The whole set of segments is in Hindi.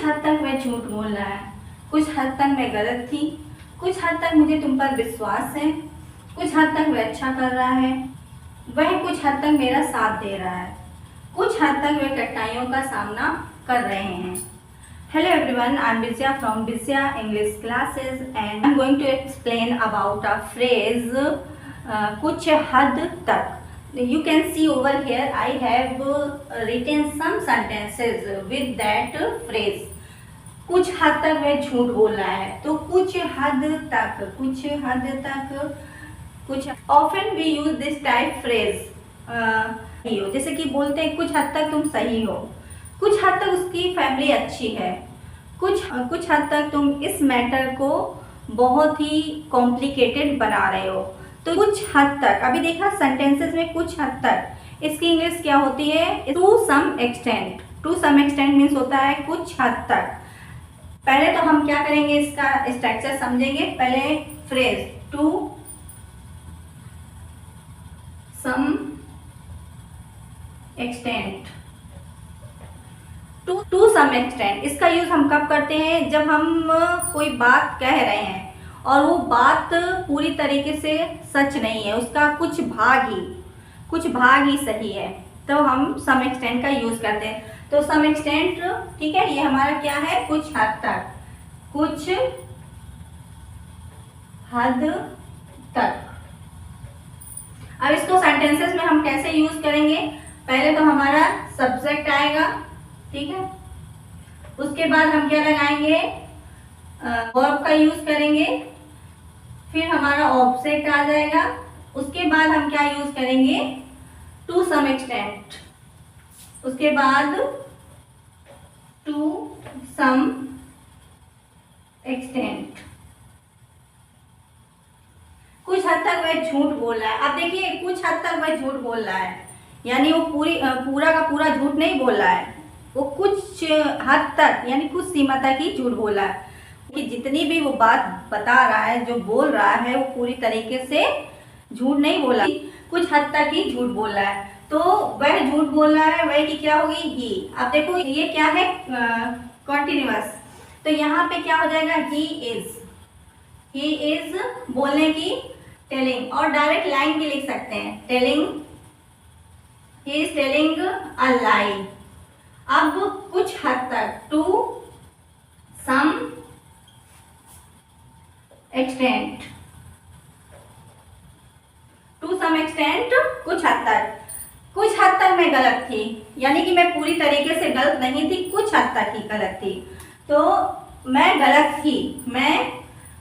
हद तक वह झूठ बोल रहा है, कुछ हद तक मैं गलत थी, कुछ हद तक मुझे तुम पर विश्वास है, कुछ हद तक वह अच्छा कर रहा है, वह कुछ हद तक मेरा साथ दे रहा है, कुछ हद तक वे कठिनाइयों का सामना कर रहे हैं। Hello everyone, I am Visya from Visya English Classes and I am going to explain about a phrase कुछ हद तक. You can see over here I have written some sentences with that phrase. कुछ हद तक वह झूठ बोल रहा है, तो कुछ हद तक, कुछ हद तक, कुछ often we use this type phrase. जैसे कि बोलते हैं कुछ हद तक तुम सही हो, कुछ हद तक उसकी फैमिली अच्छी है, कुछ हद तक तुम इस मैटर को बहुत ही कॉम्प्लिकेटेड बना रहे हो। तो कुछ हद तक, अभी देखा सेंटेंसेस में कुछ हद तक, इसकी इंग्लिश क्या होती है? To some extent. To some extent means होता है कुछ हद तक। पहले तो हम क्या करेंगे, इसका स्ट्रक्चर समझेंगे। पहले phrase to some extent, to some extent, इसका यूज हम कब करते हैं? जब हम कोई बात कह रहे हैं और वो बात पूरी तरीके से सच नहीं है, उसका कुछ भाग ही सही है, तो हम सम एक्सटेंट का यूज करते हैं। तो सम एक्सटेंट, ठीक है, ये हमारा क्या है? कुछ हद तक, कुछ हद तक। अब इसको सेंटेंसेस में हम कैसे यूज करेंगे? पहले तो हमारा सब्जेक्ट आएगा, ठीक है, उसके बाद हम क्या लगाएंगे? वर्ब का यूज करेंगे, फिर हमारा ऑब्जेक्ट आ जाएगा, उसके बाद हम क्या यूज करेंगे? टू सम एक्सटेंट, उसके बाद टू सम एक्सटेंट। कुछ हद तक वह झूठ बोल रहा है। अब देखिए, कुछ हद तक वह झूठ बोल रहा है, यानी वो पूरा का पूरा झूठ नहीं बोल रहा है, वो कुछ हद तक यानी कुछ सीमा तक ही झूठ बोला है, कि जितनी भी वो बात बता रहा है, जो बोल रहा है, वो पूरी तरीके से झूठ नहीं बोला, कुछ हद तक ही झूठ बोल रहा है। तो वह झूठ बोल रहा है, वह की क्या होगी? ही। अब देखो ये क्या है? कॉन्टिन्यूअस, तो यहाँ पे क्या हो जाएगा? ही इज बोलने की टेलिंग, और डायरेक्ट लाइन भी लिख सकते हैं, telling, he is telling a lie. अब कुछ हद तक, to some extent, to some extent, कुछ हद तक मैं गलत थी, यानी कि मैं पूरी तरीके से गलत नहीं थी, कुछ हद तक ही गलत थी। तो मैं गलत थी, मैं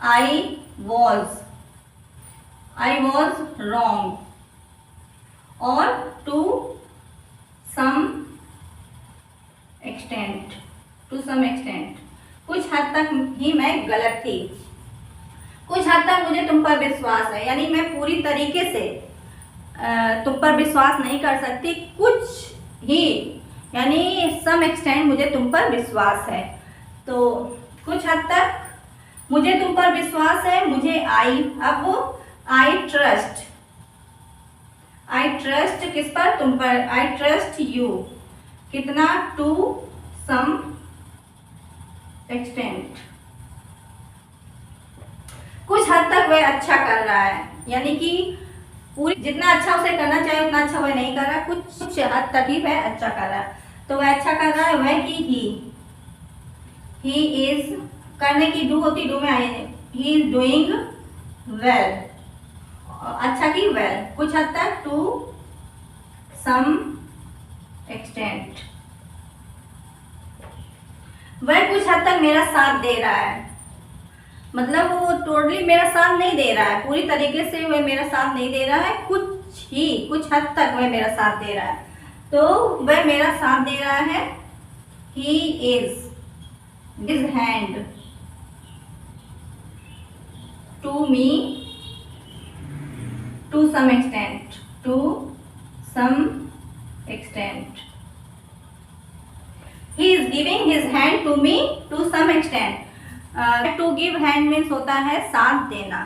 आई वॉज रॉन्ग, और टू सम एक्सटेंट, कुछ हद तक ही मैं गलत थी, कुछ हद तक मुझे तुम पर विश्वास है, यानी मैं पूरी तरीके से तुम पर विश्वास नहीं कर सकती, कुछ ही, यानी सम एक्सटेंट मुझे तुम पर विश्वास है। तो कुछ हद तक मुझे तुम पर विश्वास है, मुझे अब आई ट्रस्ट किस पर? तुम पर। आई ट्रस्ट यू, कितना? To some extent. कुछ हद तक वह अच्छा कर रहा है, यानी कि पूरी जितना अच्छा उसे करना चाहिए उतना अच्छा वह नहीं कर रहा, कुछ हद तक ही वह अच्छा कर रहा है। तो वह अच्छा कर रहा है, वह की ही इज, करने की डू होती, डू में आई, ही इज डूइंग वेल, अच्छा की वेल, कुछ हद तक, टू सम एक्सटेंट। वह कुछ हद तक मेरा साथ दे रहा है, मतलब वो टोटली मेरा साथ नहीं दे रहा है, पूरी तरीके से वह मेरा साथ नहीं दे रहा है, कुछ हद तक वह मेरा साथ दे रहा है। तो वह मेरा साथ दे रहा है, he is his hand to me to some extent, he is giving his hand to me to some extent. To give hand means होता है साथ देना।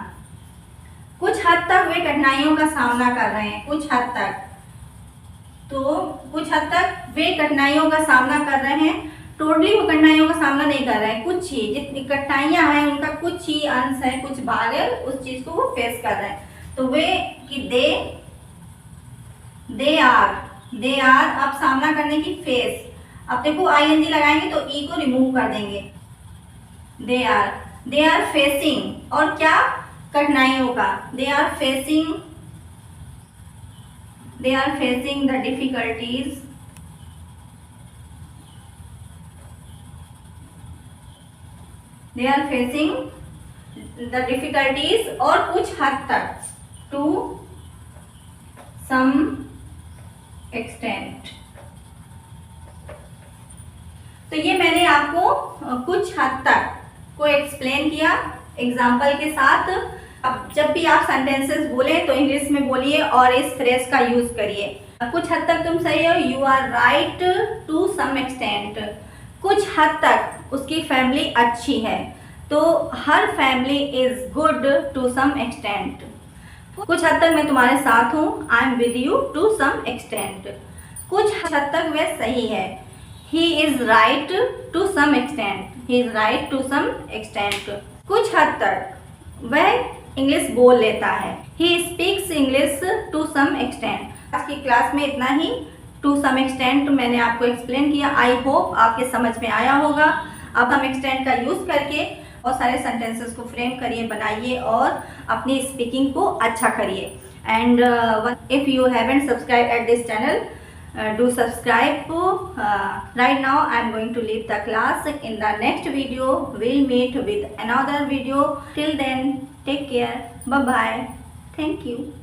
कुछ हद तक वे कठिनाइयों का सामना कर रहे हैं, कुछ हद तक, तो कुछ हद तक वे कठिनाइयों का सामना कर रहे हैं, टोटली वो कठिनाइयों का सामना नहीं कर रहे हैं, कुछ ही जितनी कठिनाइयां हैं उनका कुछ ही अंश है, कुछ भाग है, उस चीज को वो फेस कर रहे हैं। तो वे कि दे आर अब सामना करने की फेस, अब देखो आईएनजी लगाएंगे तो ई को रिमूव कर देंगे। दे आर फेसिंग, और क्या कठिनाइयों का, they are facing the difficulties, they are facing the difficulties, और कुछ हद तक, टू सम एक्सटेंट। तो ये मैंने आपको कुछ हद तक को एक्सप्लेन किया एग्जाम्पल के साथ। अब जब भी आप सेंटेंसेस बोले तो इंग्लिश में बोलिए और इस फ्रेज का यूज करिए। कुछ हद तक तुम सही हो, you are right to some extent. कुछ हद तक उसकी फैमिली अच्छी है, तो her family is good to some extent. कुछ हद तक मैं तुम्हारे साथ हूँ, I am with you to some extent. कुछ हद तक वह सही है, he is right to some extent, he is right to some extent. कुछ हद तक वह इंग्लिश बोल लेता है, he speaks English to some extent. आज की क्लास में इतना ही, टू सम एक्सटेंट मैंने आपको एक्सप्लेन किया। आई होप आपके समझ में आया होगा। आप सम एक्सटेंट का यूज करके और सारे सेंटेंसेस को फ्रेम करिए, बनाइए और अपनी स्पीकिंग को अच्छा करिए। And if you haven't subscribe at this channel, do subscribe. Right now I am going to leave the class. In the next video we'll meet with another video. Till then, take care. Bye bye. Thank you.